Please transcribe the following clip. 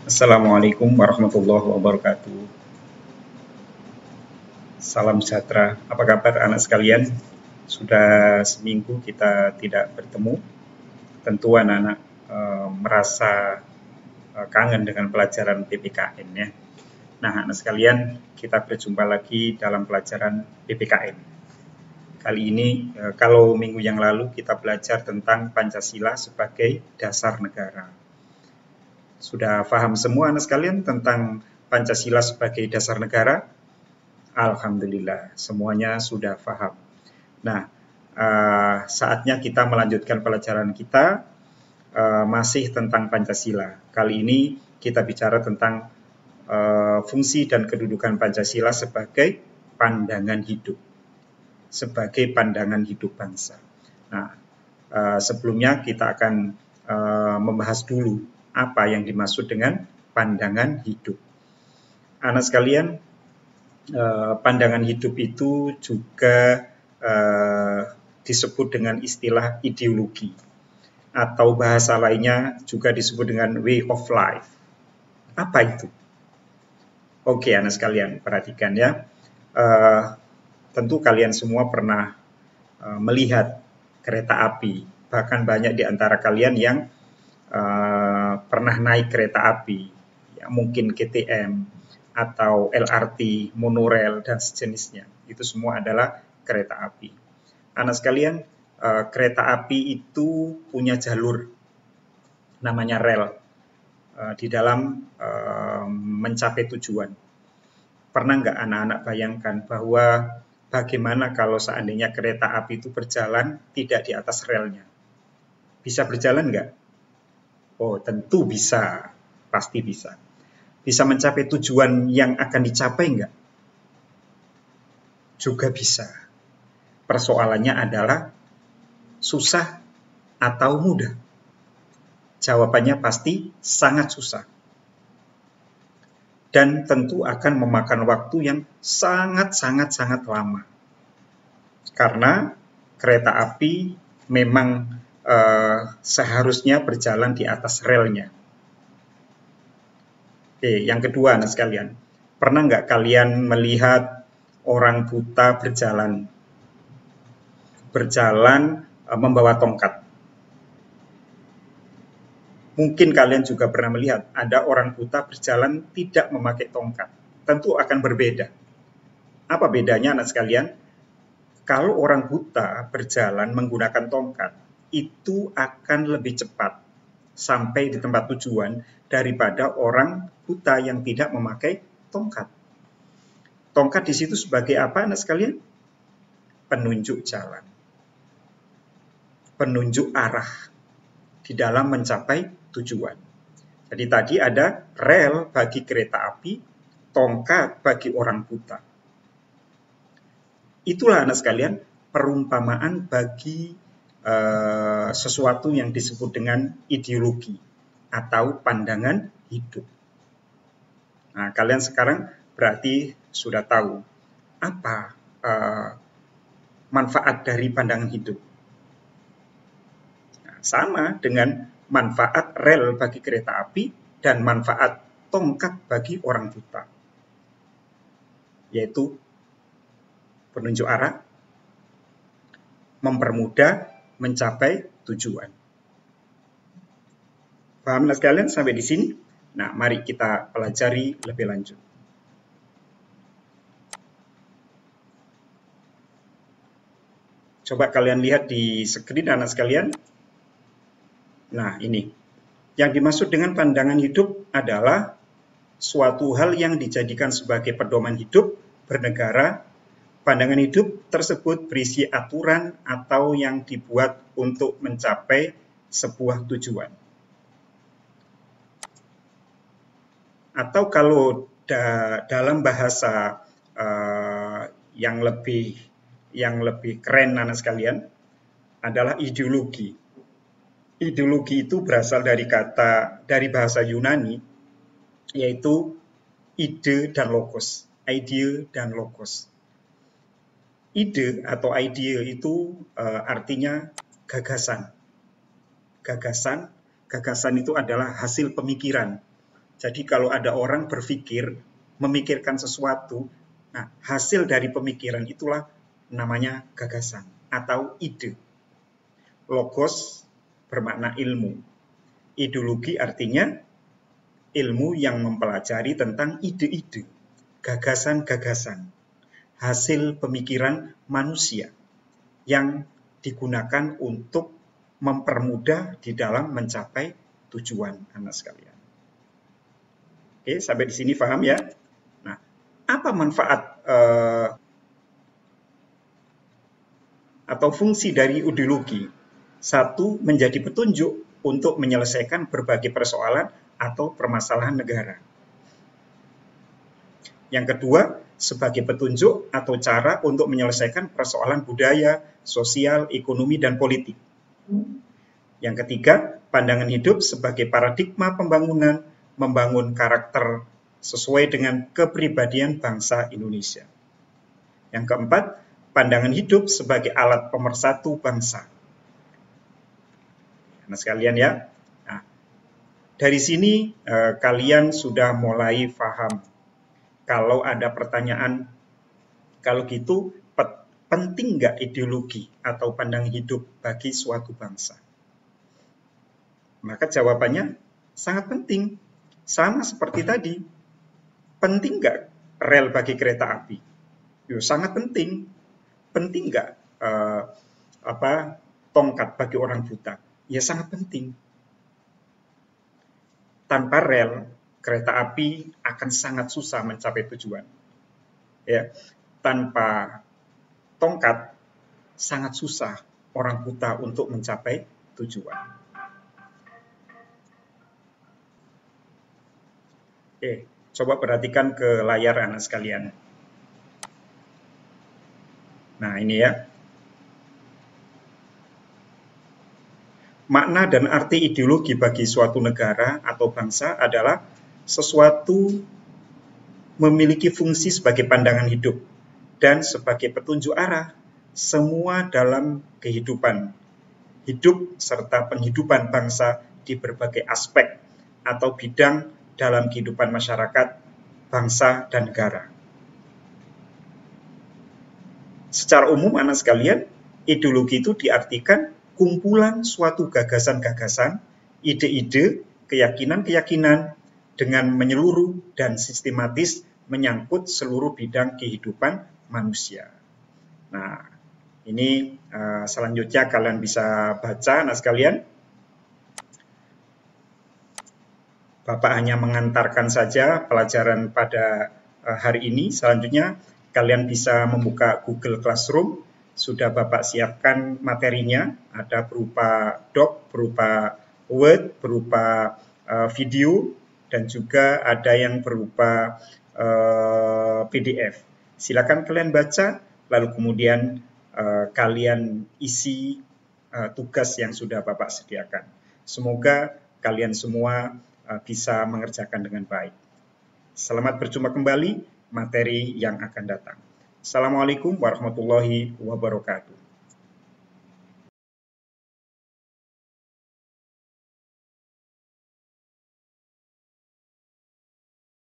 Assalamualaikum warahmatullahi wabarakatuh. Salam sejahtera. Apa kabar anak sekalian? Sudah seminggu kita tidak bertemu. Tentu anak-anak merasa kangen dengan pelajaran PPKN ya. Nah, anak sekalian, kita berjumpa lagi dalam pelajaran PPKN. Kali ini, kalau minggu yang lalu kita belajar tentang Pancasila sebagai dasar negara. Sudah paham semua anak sekalian tentang Pancasila sebagai dasar negara? Alhamdulillah, semuanya sudah paham. Nah, saatnya kita melanjutkan pelajaran kita masih tentang Pancasila. Kali ini kita bicara tentang fungsi dan kedudukan Pancasila sebagai pandangan hidup, sebagai pandangan hidup bangsa. Nah, sebelumnya kita akan membahas dulu apa yang dimaksud dengan pandangan hidup. Anak sekalian, pandangan hidup itu juga disebut dengan istilah ideologi, atau bahasa lainnya juga disebut dengan way of life. Apa itu? Oke, anak sekalian, perhatikan ya. Tentu kalian semua pernah melihat kereta api, bahkan banyak di antara kalian yang pernah naik kereta api, ya, mungkin KTM, atau LRT, monorail, dan sejenisnya. Itu semua adalah kereta api. Anak sekalian, kereta api itu punya jalur, namanya rel, di dalam mencapai tujuan. Pernah nggak anak-anak bayangkan bahwa bagaimana kalau seandainya kereta api itu berjalan tidak di atas relnya? Bisa berjalan nggak? Oh, tentu bisa, pasti bisa. Bisa mencapai tujuan yang akan dicapai enggak? Juga bisa. Persoalannya adalah susah atau mudah? Jawabannya pasti sangat susah. Dan tentu akan memakan waktu yang sangat lama. Karena kereta api memang seharusnya berjalan di atas relnya. Oke, yang kedua anak sekalian, pernah nggak kalian melihat orang buta berjalan membawa tongkat? Mungkin kalian juga pernah melihat ada orang buta berjalan tidak memakai tongkat. Tentu akan berbeda. Apa bedanya anak sekalian? Kalau orang buta berjalan menggunakan tongkat, itu akan lebih cepat sampai di tempat tujuan daripada orang buta yang tidak memakai tongkat. Tongkat di situ sebagai apa, anak sekalian? Penunjuk jalan, penunjuk arah di dalam mencapai tujuan. Jadi tadi ada rel bagi kereta api, tongkat bagi orang buta. Itulah anak sekalian perumpamaan bagi sesuatu yang disebut dengan ideologi atau pandangan hidup. Nah, kalian sekarang berarti sudah tahu apa manfaat dari pandangan hidup. Nah, sama dengan manfaat rel bagi kereta api dan manfaat tongkat bagi orang buta, yaitu penunjuk arah, mempermudah mencapai tujuan. Paham sekalian sampai di sini? Nah, mari kita pelajari lebih lanjut. Coba kalian lihat di screen anak sekalian. Nah, ini. Yang dimaksud dengan pandangan hidup adalah suatu hal yang dijadikan sebagai pedoman hidup bernegara. Pandangan hidup tersebut berisi aturan atau yang dibuat untuk mencapai sebuah tujuan. Atau kalau dalam bahasa yang lebih keren anak sekalian adalah ideologi. Ideologi itu berasal dari bahasa Yunani, yaitu ide dan logos, ide dan logos. Ide atau idea itu artinya gagasan. Gagasan itu adalah hasil pemikiran Jadi kalau ada orang berpikir, memikirkan sesuatu, nah hasil dari pemikiran itulah namanya gagasan atau ide. Logos bermakna ilmu. Ideologi artinya ilmu yang mempelajari tentang ide-ide, gagasan-gagasan, hasil pemikiran manusia yang digunakan untuk mempermudah di dalam mencapai tujuan anak sekalian. Oke, sampai di sini paham ya? Nah, apa manfaat atau fungsi dari ideologi? Satu, menjadi petunjuk untuk menyelesaikan berbagai persoalan atau permasalahan negara. Yang kedua, sebagai petunjuk atau cara untuk menyelesaikan persoalan budaya, sosial, ekonomi, dan politik. Yang ketiga, pandangan hidup sebagai paradigma pembangunan, membangun karakter sesuai dengan kepribadian bangsa Indonesia. Yang keempat, pandangan hidup sebagai alat pemersatu bangsa. Nah, sekalian ya, nah, dari sini kalian sudah mulai paham. Kalau ada pertanyaan, kalau gitu penting nggak ideologi atau pandangan hidup bagi suatu bangsa? Maka jawabannya sangat penting. Sama seperti tadi, penting nggak rel bagi kereta api? Yo, sangat penting. Penting nggak tongkat bagi orang buta? Ya sangat penting. Tanpa rel, kereta api akan sangat susah mencapai tujuan. Ya, tanpa tongkat sangat susah orang buta untuk mencapai tujuan. Oke, coba perhatikan ke layar anak sekalian. Nah, ini ya. Makna dan arti ideologi bagi suatu negara atau bangsa adalah sesuatu memiliki fungsi sebagai pandangan hidup dan sebagai petunjuk arah semua dalam kehidupan hidup serta penghidupan bangsa di berbagai aspek atau bidang dalam kehidupan masyarakat, bangsa, dan negara. Secara umum, anak sekalian, ideologi itu diartikan kumpulan suatu gagasan-gagasan, ide-ide, keyakinan-keyakinan dengan menyeluruh dan sistematis menyangkut seluruh bidang kehidupan manusia. Nah, ini selanjutnya kalian bisa baca, anak sekalian. Bapak hanya mengantarkan saja pelajaran pada hari ini. Selanjutnya kalian bisa membuka Google Classroom. Sudah Bapak siapkan materinya, ada berupa doc, berupa Word, berupa video, dan juga ada yang berupa PDF. Silakan kalian baca, lalu kemudian kalian isi tugas yang sudah Bapak sediakan. Semoga kalian semua bisa mengerjakan dengan baik. Selamat berjumpa kembali materi yang akan datang. Assalamualaikum warahmatullahi wabarakatuh.